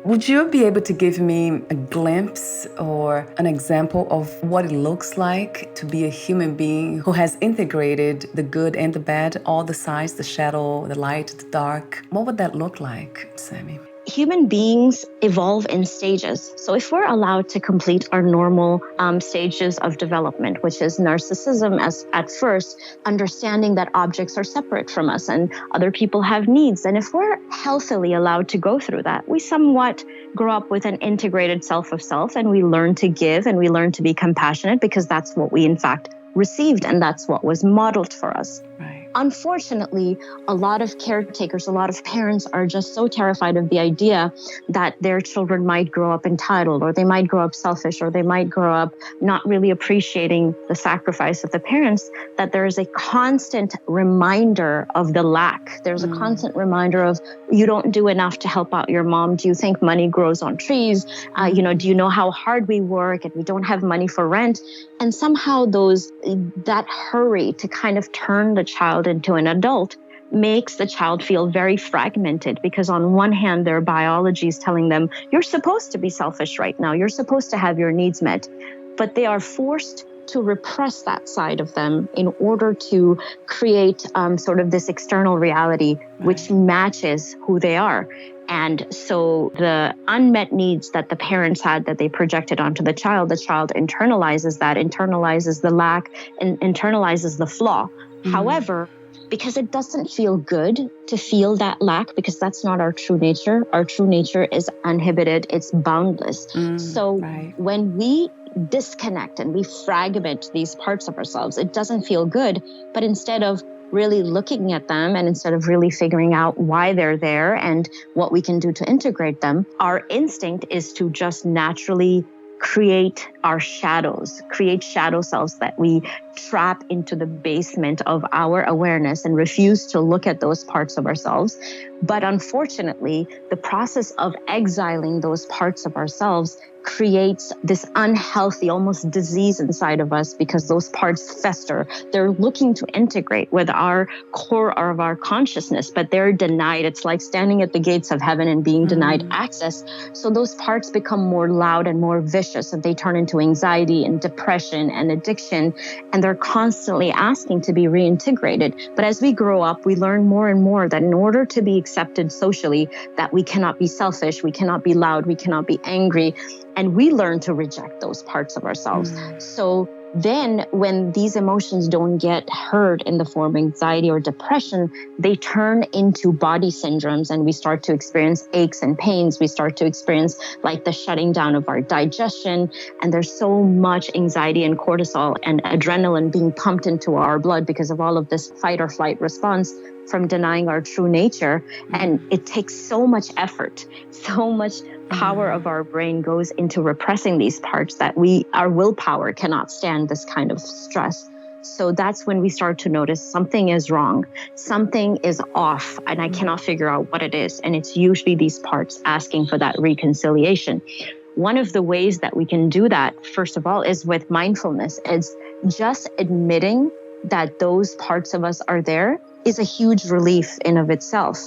Would you be able to give me a glimpse or an example of what it looks like to be a human being who has integrated the good and the bad, all the sides, the shadow, the light, the dark? What would that look like, Samy? Human beings evolve in stages. So if we're allowed to complete our normal stages of development, which is narcissism as at first, understanding that objects are separate from us and other people have needs. And if we're healthily allowed to go through that, we somewhat grow up with an integrated self of self, and we learn to give and we learn to be compassionate because that's what we in fact received and that's what was modeled for us. Right. Unfortunately, a lot of caretakers, a lot of parents are just so terrified of the idea that their children might grow up entitled, or they might grow up selfish, or they might grow up not really appreciating the sacrifice of the parents, that there is a constant reminder of the lack. There's a constant reminder of, you don't do enough to help out your mom. Do you think money grows on trees? Do you know how hard we work and we don't have money for rent? And somehow that hurry to kind of turn the child into an adult makes the child feel very fragmented, because on one hand, their biology is telling them, you're supposed to be selfish right now. You're supposed to have your needs met. But they are forced to repress that side of them in order to create sort of this external reality which matches who they are. And so the unmet needs that the parents had that they projected onto the child internalizes that, internalizes the lack, and internalizes the flaw. However, because it doesn't feel good to feel that lack, because that's not our true nature. Our true nature is uninhibited, it's boundless. When we disconnect and we fragment these parts of ourselves, it doesn't feel good. But instead of really looking at them and instead of really figuring out why they're there and what we can do to integrate them, our instinct is to just naturally create our shadows, create shadow selves that we trap into the basement of our awareness and refuse to look at those parts of ourselves. But unfortunately, the process of exiling those parts of ourselves creates this unhealthy, almost disease inside of us, because those parts fester. They're looking to integrate with our core of our consciousness, but they're denied. It's like standing at the gates of heaven and being denied access. So those parts become more loud and more vicious, and they turn into anxiety and depression and addiction, and they're constantly asking to be reintegrated. But as we grow up, we learn more and more that in order to be accepted socially, that we cannot be selfish, we cannot be loud, we cannot be angry, and we learn to reject those parts of ourselves. So then when these emotions don't get heard in the form of anxiety or depression, they turn into body syndromes, and we start to experience aches and pains. We start to experience like the shutting down of our digestion. And there's so much anxiety and cortisol and adrenaline being pumped into our blood because of all of this fight or flight response from denying our true nature. And it takes so much effort, so much power of our brain goes into repressing these parts that our willpower cannot stand this kind of stress. So that's when we start to notice something is wrong, something is off, and I cannot figure out what it is. And it's usually these parts asking for that reconciliation. One of the ways that we can do that, first of all, is with mindfulness. It's just admitting that those parts of us are there is a huge relief in of itself.